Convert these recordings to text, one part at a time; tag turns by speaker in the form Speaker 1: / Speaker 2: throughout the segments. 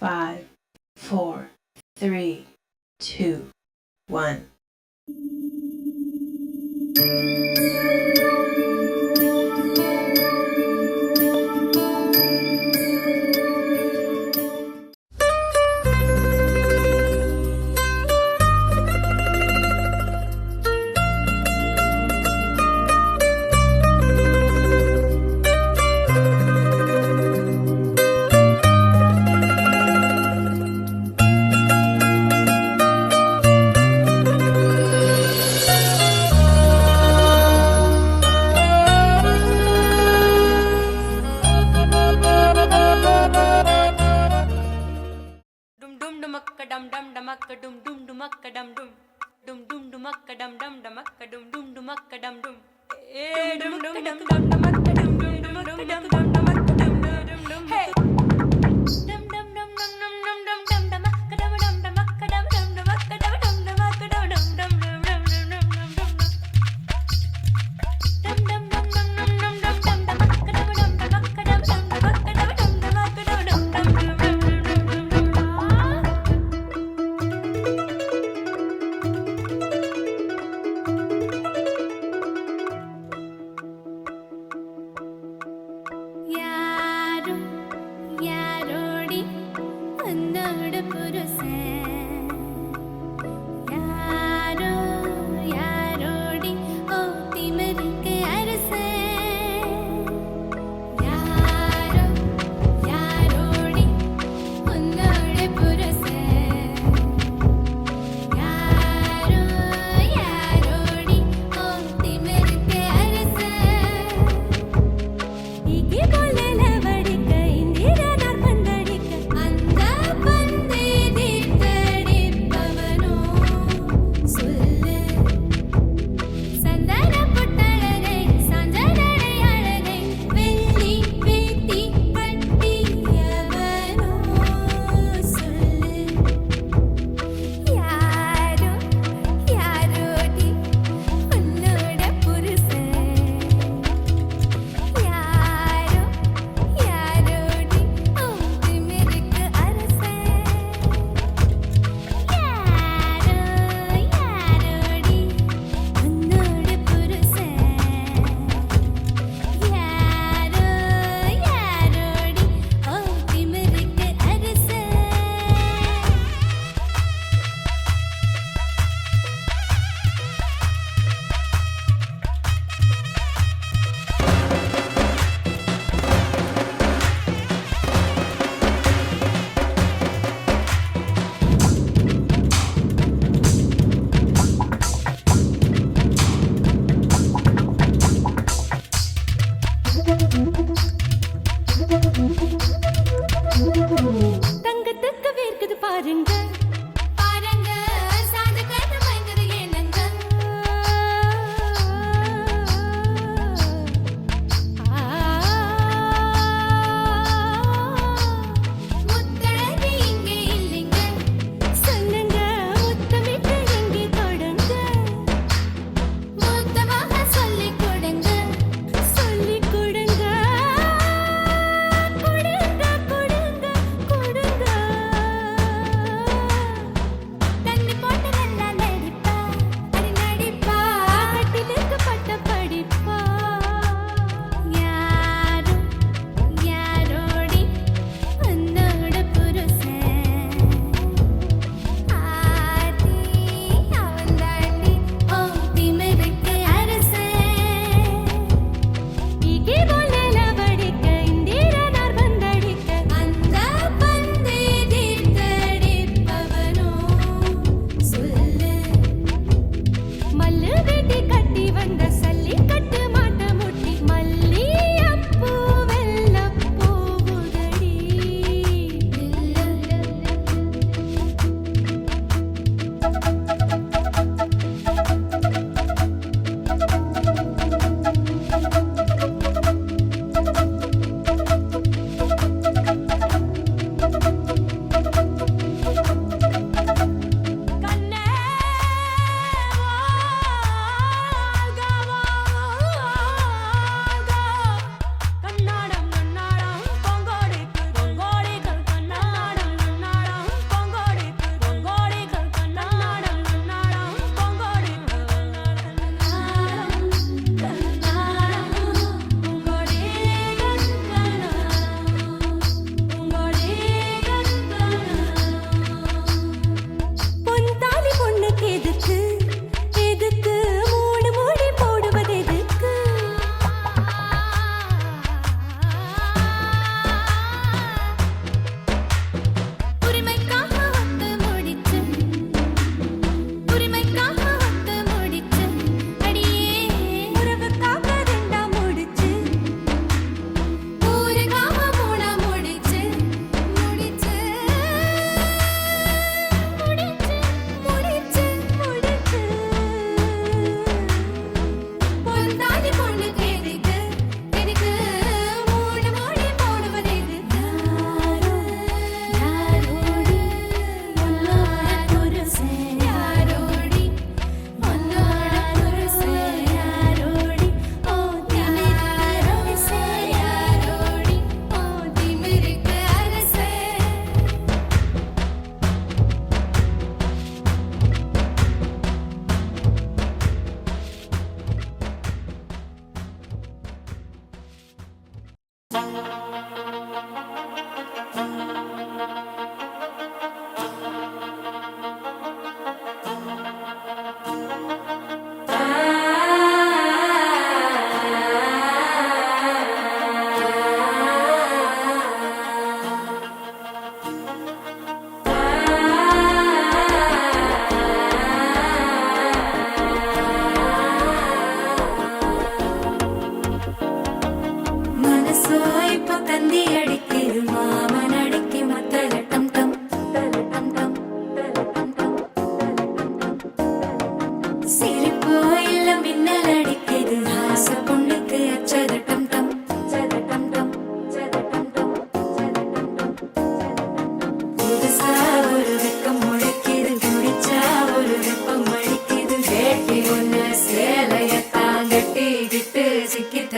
Speaker 1: 5, 4, 3, 2, 1.
Speaker 2: Dum dumakka dum dum dumakka dum dum dumakka dum dum dum dum dumakka dum dum dumakka dum dum dumakka dum dum dum dum dumakka dum dum dumakka dum dum dumakka dum dum dum hey dum dum dum dum dum dum dum dum dumakka dum dum dumakka dum dum dumakka dum dum dumakka dum dum dum dum dum dum dum dum dum dum dum dum dum dum dum dum dumakka dum dum dumakka dum dum dumakka dum dum dumakka dum dum dum dum dum dum yeah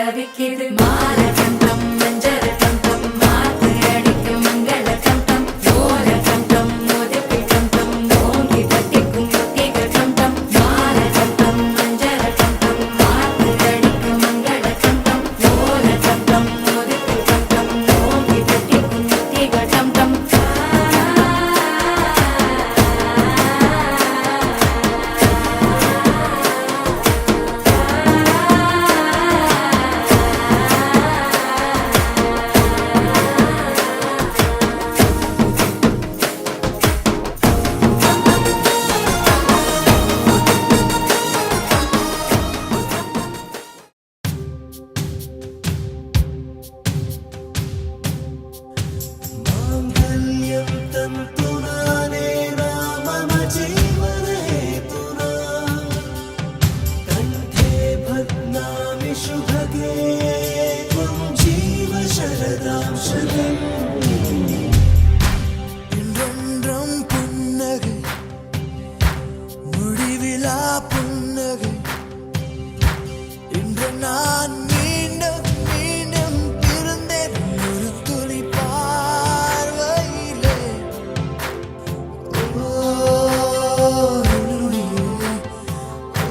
Speaker 2: தவிக்குது மாற டம் டம் மஞ்சர டம் டம் மாத்து அடிக்கும் மங்கள டம் டம் ஓர டம் டம் மோதிப்பி டம் டம் ஓங்கி தட்டிக்கும் முத்திக டம் டம் மாற டம் டம் மஞ்சர டம் டம் மாத்து அடிக்கும் மங்கள டம் டம் ஓர டம் டம் மோதிப்பி டம் டம் ஓங்கி தட்டிக்கும் முத்திக டம் டம்
Speaker 3: माङ्गल्यं तन्तुना नेना मम जीवनहेतुना कण्ठे बध्नामि शुभगे त्वं जीव शरदां शतम् இன்றென்றும் புன்னகை முடிவிலா புன்னகை இன்று நான் மீண்டும் மீண்டும் பிறந்தேன் ஒரு துளி பார்வையிலே ஓ இலுயிலே, ஓ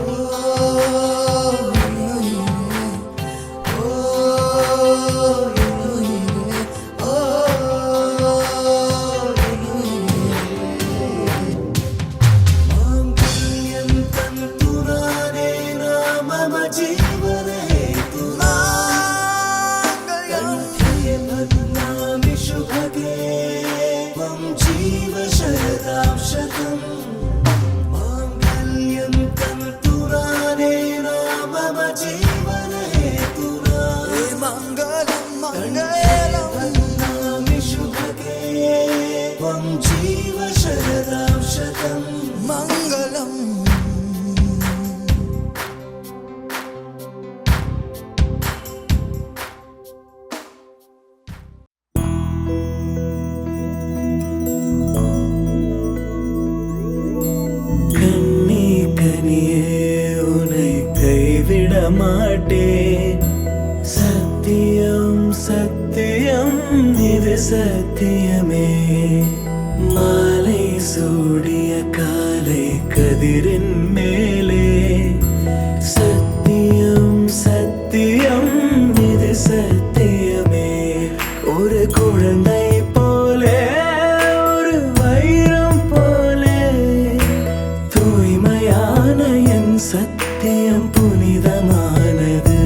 Speaker 3: இலுயிலே, ஓ இலுயிலே, ஓ माङ्गल्यं तन्तुना नेना मम जीवनहेतुना कण्ठे बध्नामि शुभगे त्वं जीव शरदां शतम् माङ्गल्यं तन्तुना नेना मम जीवनहेतुना मङ्गलं मङ्गलं बध्नामि शुभगे त्वं जीव शरदां शतम् मङ्गलम् கண்ணே கனியே உன்னை கைவிட மாட்டேன் சத்தியம் சத்தியம் இது சத்தியமே மாலை சூடிய காலை கதிரின் மேலே சத்தியம் சத்தியம் இது சத்தியமே ஒரு குழந்தை போலே ஒரு வைரம் போலே தூய்மையான என் சத்தியம் புனிதமானது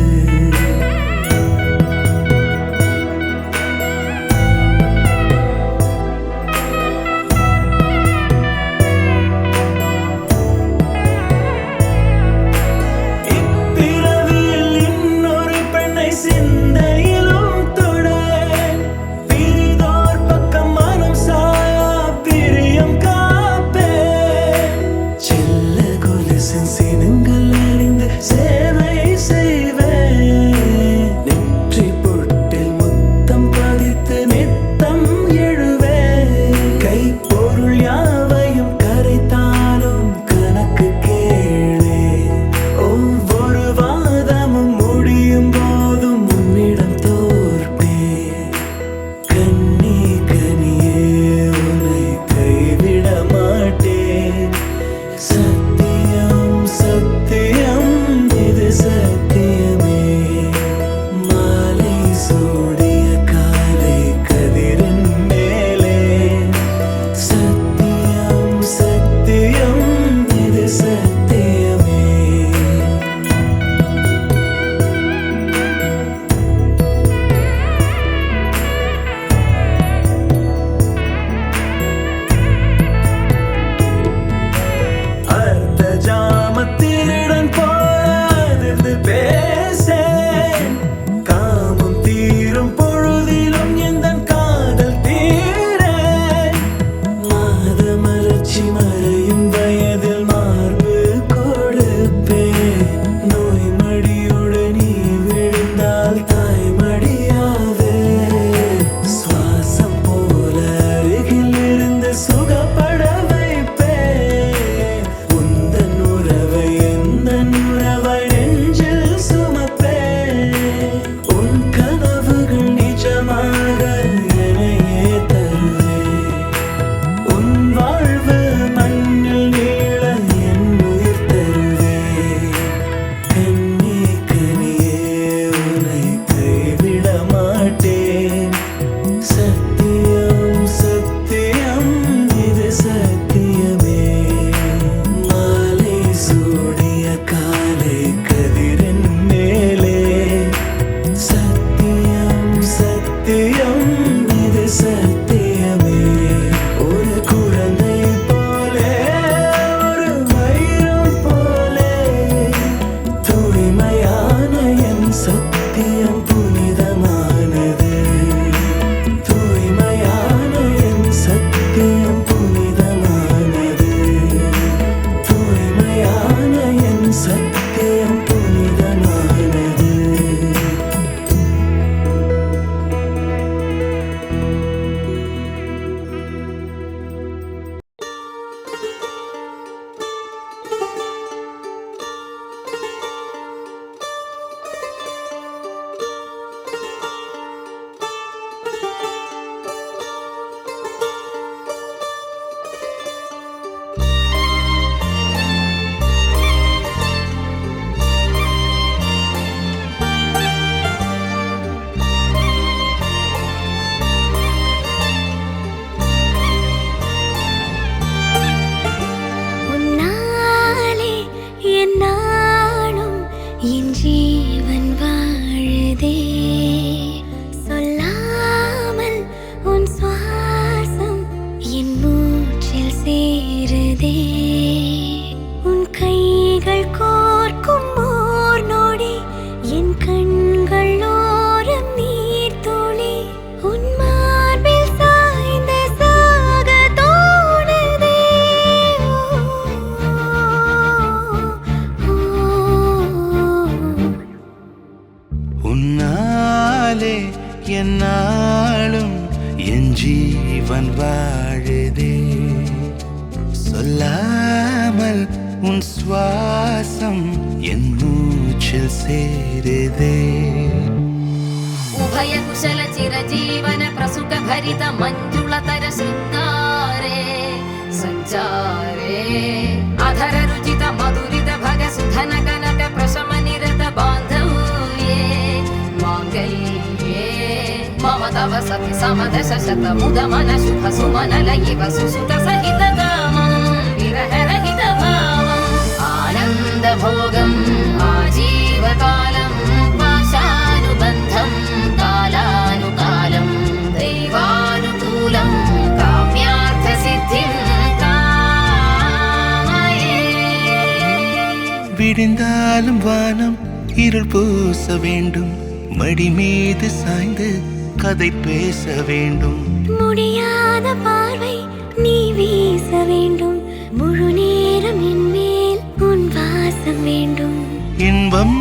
Speaker 3: உன் சுவாசம் என் மூச்சில் சேருதே
Speaker 4: उभय कुशल चिरजीवन प्रसुख भरित मञ्जुलतर शृङ्गारे सञ्चारे अधर रुचित मधुरित भग सुधन कनक प्रशम निरत बान्धव्ये माङ्गल्ये मम तव सति समदश शत मुद मन शुभ सुमन लयिव सुसुत सहित कामं विरह रहित भावम् आनन्द भोगम् आजीवकालं पाशानुबन्धम् कालानुकालं दैवानुकूलं काम्यार्थसिद्धिं कामये
Speaker 3: விடிந்தாலும் வானம் இருள் பூச வேண்டும் மடி மீது சாய்ந்து கதை பேச வேண்டும்
Speaker 5: முடியாத பார்வை நீ வீச வேண்டும் முழு நேரம் என் மேல் உன் வாசம் வேண்டும்
Speaker 3: இன்பம்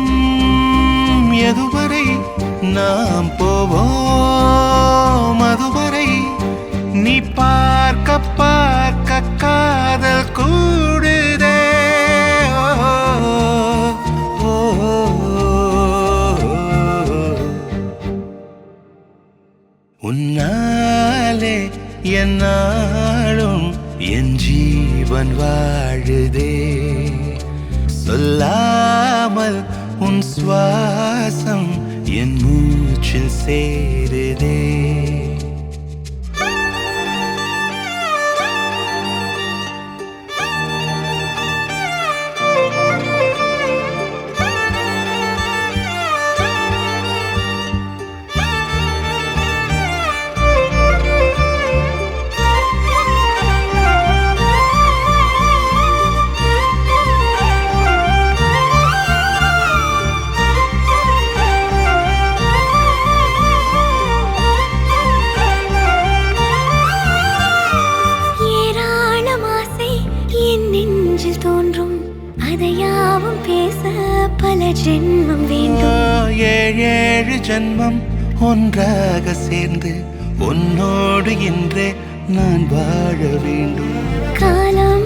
Speaker 3: எதுவரை நாம் போவோம் அதுவரை நீ பார்க்க பார்க்க காதல் கூடுதே ஓ, ஓ, உன்னாலே என்னாலும் என் ஜீவன் வாழுதே சொல்லாமல் உன் சுவாசம் என் மூச்சில் சேருதே
Speaker 5: ஏராளம் ஆசை என் நெஞ்சில் தோன்றும் அதையாவும் பேச பல ஜென்மம் வேண்டும்
Speaker 3: ஏழு ஜென்மம் ஒன்றாக சேர்ந்து உன்னோடு இன்றே நான் வாழ வேண்டும்
Speaker 5: காலம்